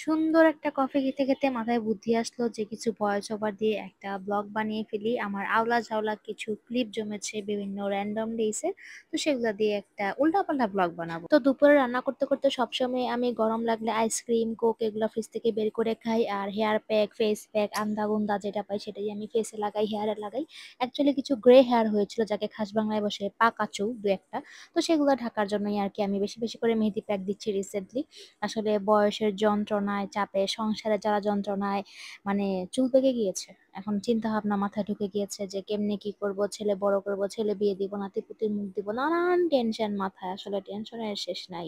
সুন্দর একটা কফি খেতে খেতে মাথায় বুদ্ধি আসলো যে কিছু ভয়েস ওভার দিয়ে একটা ব্লগ বানিয়ে ফেলি। আমার আওলা ঝাওলা কিছু ক্লিপ জমেছে বিভিন্ন র্যান্ডম ডেইসে, তো সেগুলো দিয়ে একটা উল্টাপাল্টা ব্লগ বানাবো। তো দুপুরে রান্না করতে করতে সবসময় আমি গরম লাগলে আইসক্রিম কোক এগুলো ফ্রিজ থেকে বের করে খাই, আর হেয়ার প্যাক ফেস প্যাক আন্দা গুন্দা যেটা পাই সেটাই আমি ফেসে লাগাই, হেয়ারে লাগাই। অ্যাকচুয়ালি কিছু গ্রে হেয়ার হয়েছিল, যাকে খাস বাংলায় বসে পাকাচু দু একটা, তো সেগুলো ঢাকার জন্যই আর কি আমি বেশি বেশি করে মেহেদি প্যাক দিচ্ছি রিসেন্টলি। আসলে বয়সের যন্ত্রণায় চাপে সংসারে যারা যন্ত্রণায় মানে চুল পেকে গিয়েছে, এখন চিন্তা ভাবনা মাথায় ঢুকে গিয়েছে যে কেমনে কি করব, ছেলে বড় করব, ছেলে বিয়ে দিব, নাতিপুতির মুখ দিব, নানান টেনশন মাথায়, আসলে টেনশনের শেষ নাই।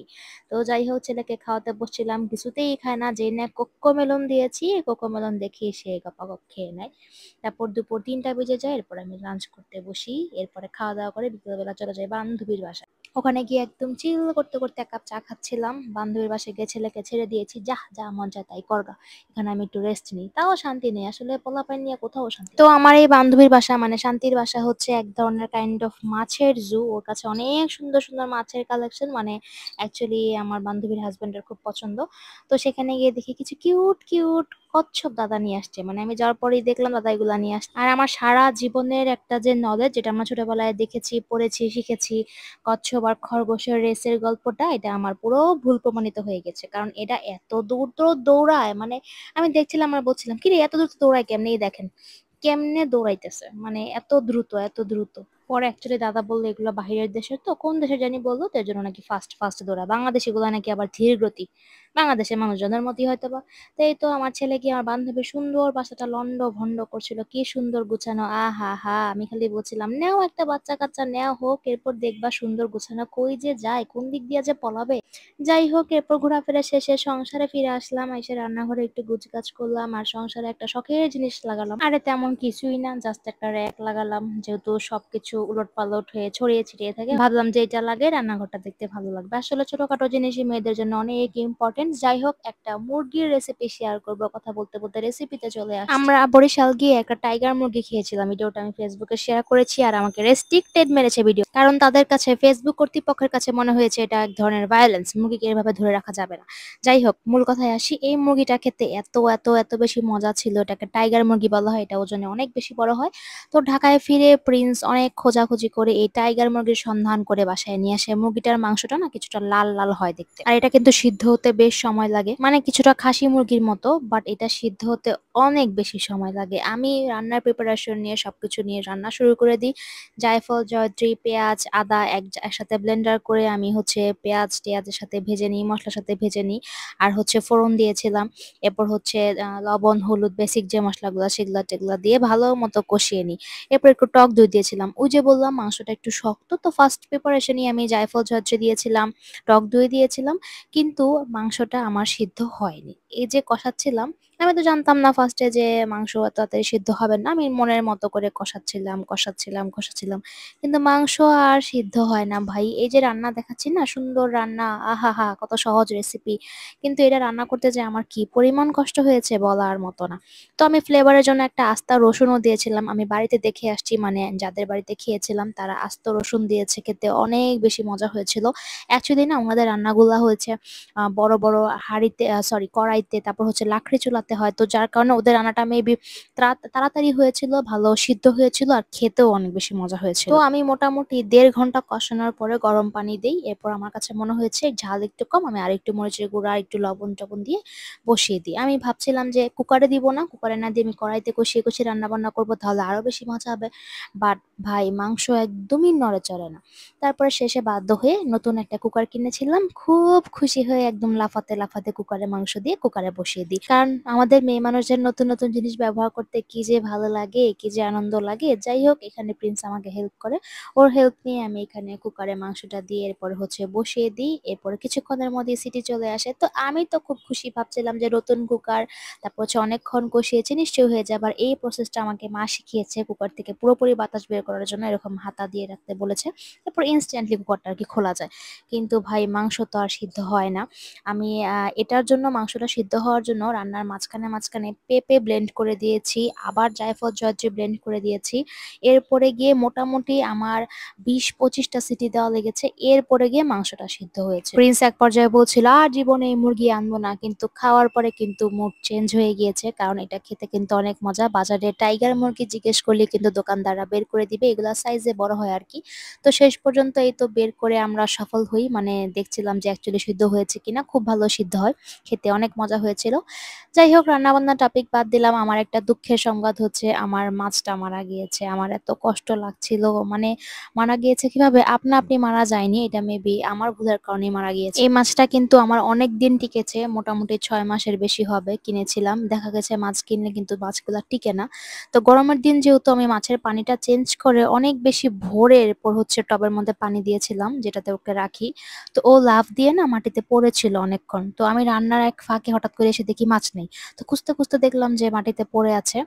তো যাই হোক, ছেলেকে খাওয়াতে বসছিলাম, কিছুতেই খায় না, যে না কোকোমেলন দিয়েছি কোকোমেলন দেখি সে গপাগপ খেয়ে নেয়। তারপর দুপুর ৩টা বেজে যায়, এরপর আমি লাঞ্চ করতে বসি। এরপরে খাওয়া দাওয়া করে বিকেলবেলা চলে যাই বান্ধবীর বাসায়। ওখানে গিয়ে একদম চিল করতে করতে এক কাপ চা খাচ্ছিলাম। বান্ধবীর বাসায় গিয়ে ছেলেকে ছেড়ে দিয়েছি, যা যা মন চায় তাই করগা, এখানে আমি একটু রেস্ট নিই। তাও শান্তি নেই, আসলে পোলাপাইন নিয়ে কোথাও শান্তি। তো আমার এই বান্ধবীর বাসা মানে শান্তির বাসা হচ্ছে এক ধরনের কাইন্ড অফ মাছের জু। ওর কাছে অনেক সুন্দর সুন্দর মাছের কালেকশন, মানে অ্যাকচুয়ালি আমার বান্ধবীর হাজবেন্ডের খুব পছন্দ। তো সেখানে গিয়ে দেখি কিছু কিউট কিউট কচ্ছপ দাদা নিয়ে আসছে, মানে আমি যাওয়ার পরেই দেখলাম দাদা এগুলা নিয়ে আসছে। আর আমার সারা জীবনের একটা যে নলেজ, যেটা আমরা ছোটবেলায় দেখেছি পড়েছি শিখেছি, কচ্ছপ আর খরগোশের রেসের গল্পটা, এটা আমার পুরো ভুল প্রমাণিত হয়ে গেছে। কারণ এটা এত দূর তো দৌড়ায়, মানে আমি দেখছিলাম আর বলছিলাম কি রে এত দ্রুত দৌড়ায় কেমনে, এই দেখেন কেমনে দৌড়াইতেছে, মানে এত দ্রুত এত দ্রুত। পরে অ্যাকচুয়ালি দাদা বললো এগুলো বাহিরের দেশের, তো কোন দেশের জানি বললো, তো এর জন্য নাকি ফাস্ট ফাস্ট দৌড়ায়, বাংলাদেশ এগুলো নাকি আবার ধীর গতি, বাংলাদেশের মানুষজনের মতই হয়তো বা। তো এই তো আমার ছেলে কি আমার বান্ধবীর সুন্দর বাসাটা লন্ড ভন্ড করছিল, কি সুন্দর গুছানো, আহা হা, আমি খালি বলছিলাম নেও একটা বাচ্চা কাচ্চা নেও হোক, এরপর দেখবা সুন্দর গুছানো কই যে যায়, কোন দিক দিয়ে যে পলাবে। যাই হোক, এরপর ঘোরাফেরা শেষে সংসারে ফিরে আসলাম, এসে রান্নাঘরে একটু গুছগাছ করলাম, আর সংসারে একটা শখের জিনিস লাগালাম। আরে তেমন কিছুই না, জাস্ট একটা র্যাক লাগালাম, যেহেতু সবকিছু উলট পালট হয়ে ছড়িয়ে ছিটিয়ে থাকে, ভাবলাম যে এটা লাগে রান্নাঘরটা দেখতে ভালো লাগবে। আসলে ছোটখাটো জিনিসই মেয়েদের জন্য অনেক ইম্পর্টেন্ট। যাই হোক, একটা মুরগির রেসিপি শেয়ার করবো, কথা বলতে বলতে রেসিপিতে চলে আসছি। আমরা বরিশাল গিয়ে একটা টাইগার মুরগি খেয়েছিলাম, ভিডিওটা আমি ফেসবুকে শেয়ার করেছি, আর আমাকে রেস্ট্রিক্টেড মেরেছে ভিডিও, কারণ তাদের কাছে ফেসবুক কর্তৃপক্ষের কাছে মনে হয়েছে এটা এক ধরনের ভায়োলেন্স, মুরগিকে এভাবে ধরে রাখা যাবে না। যাই হোক, মূল কথায় আসি, এই মুরগিটা খেতে এত এত এত বেশি মজা ছিল, এটাকে টাইগার মুরগি বলা হয়, এটা ওজনে অনেক বেশি বড় হয়। তো ঢাকায় ফিরে প্রিন্স অনেক খোঁজাখুঁজি করে এই টাইগার মুরগির সন্ধান করে বাসায় নিয়ে আসে। মুরগিটার মাংসটা না কিছুটা লাল লাল হয় দেখতে, আর এটা কিন্তু সিদ্ধ হতে বেশ সময় লাগে, মানে কিছুটা খাসি মুরগির মতো, বাট এটা সিদ্ধ হতে অনেক বেশি সময় লাগে। আমি রান্নার প্রিপারেশন নিয়ে সবকিছু নিয়ে রান্না শুরু করে দিই। জায়ফল জয়ত্রী পেঁয়াজ আদা একসাথে ব্লেন্ডার করে আমি হচ্ছে পেঁয়াজ টেয়াজের সাথে ভেজে নিই, মশলার সাথে ভেজে নিই, আর হচ্ছে ফোড়ন দিয়েছিলাম। এরপর হচ্ছে লবণ হলুদ বেসিক যে মশলাগুলো সেগুলা টেগুলা দিয়ে ভালো মতো কষিয়ে নিই। এরপর একটু টক দই দিয়েছিলাম, ওই যে বললাম মাংসটা একটু শক্ত, তো ফার্স্ট প্রিপারেশনই আমি জায়ফল জয়ত্রী দিয়েছিলাম, টক দই দিয়েছিলাম, কিন্তু মাংসটা আমার সিদ্ধ হয়নি। এই যে কষাচ্ছিলাম, আমি তো জানতাম না ফার্স্টে যে মাংস এত তাড়াতাড়ি সিদ্ধ হবে না, আমি মনের মতো করে কষাচ্ছিলাম কষাচ্ছিলাম কষাচ্ছিলাম, কিন্তু মাংস আর সিদ্ধ হয় না ভাই। এই যে রান্না দেখাচ্ছি না, সুন্দর রান্না, আহা হা, কত সহজ রেসিপি, কিন্তু এটা রান্না করতে যে আমার কি পরিমাণ কষ্ট হয়েছে বলার মতো না। তো আমি ফ্লেভারের জন্য একটা আস্তা রসুনও দিয়েছিলাম, আমি বাড়িতে দেখে আসছি, মানে যাদের বাড়িতে খেয়েছিলাম তারা আস্ত রসুন দিয়েছে, খেতে অনেক বেশি মজা হয়েছিল। অ্যাকচুয়ালি না ওনাদের রান্নাগুলা হয়েছে বড় বড় হাঁড়িতে, সরি কড়াইতে, তারপর হচ্ছে লাকড়ি চুলাতে হয়, তো যার কারণে ওদের রান্নাটা মেবি তাড়াতাড়ি হয়েছিল, ভালো সিদ্ধ হয়েছিল, আর খেতেও অনেক বেশি মজা হয়েছিল। তো আমি মোটামুটি ১.৫ ঘন্টা কষানোর পরে গরম পানি দিই। এরপর আমার কাছে মনে হয়েছে ঝাল একটু কম, আমি আর একটু মরিচের গুঁড়া আর একটু লবণ টবণ দিয়ে বসিয়ে দিই। আমি ভাবছিলাম যে কুকারে দিব না, কুকারে না দিয়ে আমি কড়াইতে কষিয়ে কষিয়ে রান্না বান্না করবো, তাহলে আরো বেশি মজা হবে। বাট ভাই মাংস একদমই নড়ে চড়ে না। তারপরে শেষে বাধ্য হয়ে নতুন একটা কুকার কিনেছিলাম, খুব খুশি হয়ে একদম লাফাতে লাফাতে কুকারে মাংস দিয়ে কুকারে বসিয়ে দিই, কারণ আমাদের মেয়ে মানুষের নতুন নতুন জিনিস ব্যবহার করতে কি যে ভালো লাগে, কি যে আনন্দ লাগে। যাই হোক, এখানে প্রিন্স আমাকে হেল্প করে, ওর হেল্প নিয়ে আমি এখানে কুকারে মাংসটা দিয়ে এরপরে হচ্ছে বসিয়ে দিই। এরপরে কিছুক্ষণের মধ্যে সিটি চলে আসে, তো আমি তো খুব খুশি, ভাবছিলাম যে নতুন কুকার, তারপর হচ্ছে অনেকক্ষণ কষিয়েছি নিশ্চয়ই হয়ে যাবে। আর এই প্রসেসটা আমাকে মা শিখিয়েছে, কুকার থেকে পুরোপুরি বাতাস বের করার জন্য এরকম হাতা দিয়ে রাখতে বলেছে, তারপর ইনস্ট্যান্টলি কুকারটা আর কি খোলা যায়। কিন্তু ভাই মাংস তো আর সিদ্ধ হয় না। আমি এটার জন্য, মাংসটা সিদ্ধ হওয়ার জন্য রান্নার মাঝখানে মাঝখানে মাঝখানে পেঁপে ব্লেন্ড করে দিয়েছি, আবার জায়ফল জয়ত্রী ব্লেন্ড করে দিয়েছি। এরপরে গিয়ে মোটামুটি আমার ২০-২৫টা সিটি দেওয়া লেগেছে। এরপরে গিয়ে মাংসটা সিদ্ধ হয়েছে। প্রিন্স এক পর্যায়ে বলছিল আর জীবনে এই মুরগি আনবো না, কিন্তু খাওয়ার পরে কিন্তু মুড চেঞ্জ হয়ে গিয়েছে, কারণ এটা খেতে কিন্তু অনেক মজা। বাজারে টাইগার মুরগি জিজ্ঞেস করলে কিন্তু দোকানদাররা বের করে দিবে, এগুলা সাইজে বড় হয় আর কি। তো শেষ পর্যন্ত এই তো বের করে আমরা সফল হই, মানে দেখছিলাম যে অ্যাকচুয়ালি সিদ্ধ হয়েছে কিনা। খুব ভালো সিদ্ধ হয়, খেতে অনেক মজা হয়েছিল। যাই হোক, রান্নাবান্না টপিক বাদ দিলাম। আমার একটা দুঃখের সংবাদ হচ্ছে আমার মাছটা মারা গিয়েছে। আমার এত কষ্ট লাগছিল, মানে মারা গিয়েছে কিভাবে, আপনা আপনি মারা যায়নি, এটা মেবি আমার ভুলের কারণে মারা গিয়েছে। এই মাছটা কিন্তু আমার অনেক দিন টিকেছে, মোটামুটি 6 মাসের বেশি হবে কিনেছিলাম। দেখা গেছে মাছ কিনলে কিন্তু মাছগুলা টিকে না। তো গরমের দিন যেহেতু আমি মাছের পানিটা চেঞ্জ করে অনেক বেশি ভোরে এরপর হচ্ছে টবের মধ্যে পানি দিয়েছিলাম, যেটাতে ওকে রাখি। তো ও লাফ দিয়ে না মাটিতে পড়েছিল অনেকক্ষণ। তো আমি রান্নার এক ফাঁকে হঠাৎ করে এসে দেখি মাছ নেই। তো খুঁজতে খুঁজতে দেখলাম যে মাটিতে পড়ে আছে।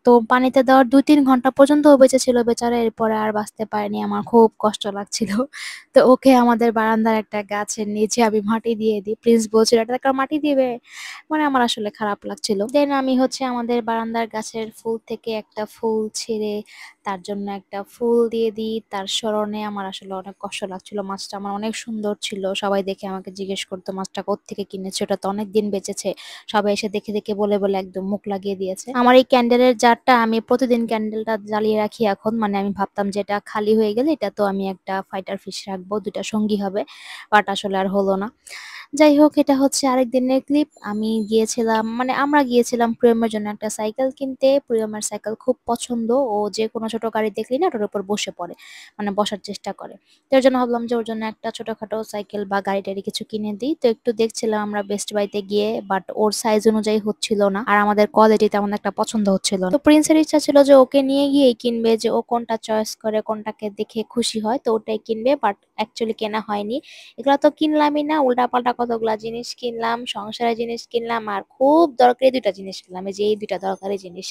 তো পানিতে দেওয়ার ২-৩ ঘন্টা পর্যন্ত ও বেঁচে ছিল বেচারা, এরপরে আর বাঁচতে পারেনি। আমার খুব কষ্ট লাগছিল। তো ওকে আমাদের বারান্দার একটা গাছের নিচে আমি মাটি দিয়ে দিই। প্রিন্স বলছিল এটা কার মাটি দিবে, মানে আমার আসলে খারাপ লাগছিল। দেন আমি হচ্ছে আমাদের বারান্দার গাছের ফুল থেকে একটা ফুল ছিঁড়ে তার জন্য একটা ফুল দিয়ে দিই, তার স্মরণে। আমার আসলে অনেক কষ্ট লাগছিল, মাছটা আমার অনেক সুন্দর ছিল। সবাই দেখে আমাকে জিজ্ঞেস করতো মাছটা কোত্থেকে কিনেছো, ওটা তো অনেক দিন বেঁচেছে। সবাই এসে দেখে দেখে বলে বলে একদম মুখ লাগিয়ে দিয়েছে। আমার এই ক্যান্ডেলের জারটা আমি প্রতিদিন ক্যান্ডেলটা জ্বালিয়ে রাখি এখন, মানে আমি ভাবতাম যে এটা খালি হয়ে গেলে এটা তো আমি একটা ফাইটার ফিশ রাখবো, দুইটা সঙ্গী হবে, বাট আসলে আর হলো না। যাই হোক, এটা হচ্ছে আরেক দিনের ক্লিপ। আমি গিয়েছিলাম, মানে আমরা গিয়েছিলাম প্রিয়মের জন্য একটা সাইকেল কিনতে। প্রিয়মের সাইকেল খুব পছন্দ, ও যে কোনো ছোট গাড়ি দেখলি না ওটার উপর বসে পড়ে, মানে বসার চেষ্টা করে। তো এর জন্য ভাবলাম যে ওর জন্য একটা ছোটখাটো সাইকেল বা গাড়ি টাড়ি কিছু কিনে দিই। তো একটু দেখছিলাম আমরা বেস্ট বাইতে গিয়ে, বাট ওর সাইজ অনুযায়ী হচ্ছিল না, আর আমাদের কোয়ালিটি তেমন একটা পছন্দ হচ্ছিল না। তো প্রিন্সের ইচ্ছা ছিল যে ওকে নিয়ে গিয়েই কিনবে, যে ও কোনটা চয়েস করে, কোনটাকে দেখে খুশি হয় তো ওটাই কিনবে, বাট অ্যাকচুয়ালি কেনা হয়নি। এগুলা তো কিনলামই না, উল্টাপাল্টা কতগুলা জিনিস কিনলাম, সংসারের জিনিস কিনলাম, আর খুব দরকারি দুইটা জিনিস কিনলাম। এই যে এই দুইটা দরকারি জিনিস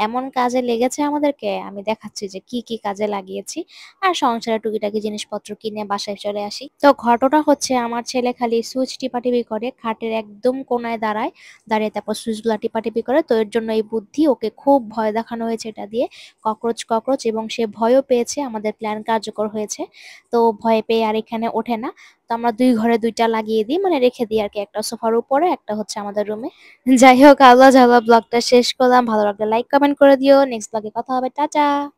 এমন কাজে লেগেছে আমাদেরকে, আমি দেখাচ্ছি যে কি কি কাজে লাগিয়েছি। আর সংসারের টুকিটাকি জিনিসপত্র কিনে বাসায় চলে আসি। তো ঘটনা হচ্ছে আমার ছেলে খালি সুইচ টিপাটিপি করে, খাটের একদম কোনায় দাঁড়ায়, দাঁড়িয়ে তারপর সুইচগুলা টিপাটিপি করে। তো এর জন্য এই বুদ্ধি, ওকে খুব ভয় দেখানো হয়েছে এটা দিয়ে, ককরোচ ককরোচ, এবং সে ভয়ও পেয়েছে। আমাদের প্ল্যান কার্যকর হয়েছে। তো ভয় পেয়ে আর এখানে ওঠে না। তো আমরা ২ ঘরে ২ টা লাগিয়ে দিই, মানে রেখে দিই আরকি। একটা সোফার উপরে, একটা হচ্ছে আমাদের রুমে। যাই হোক, আল্লাহ ব্লগটা শেষ করলাম। ভালো লাগলে লাইক কমেন্ট করে দিও। নেক্সট ব্লগে কথা হবে। টাটা।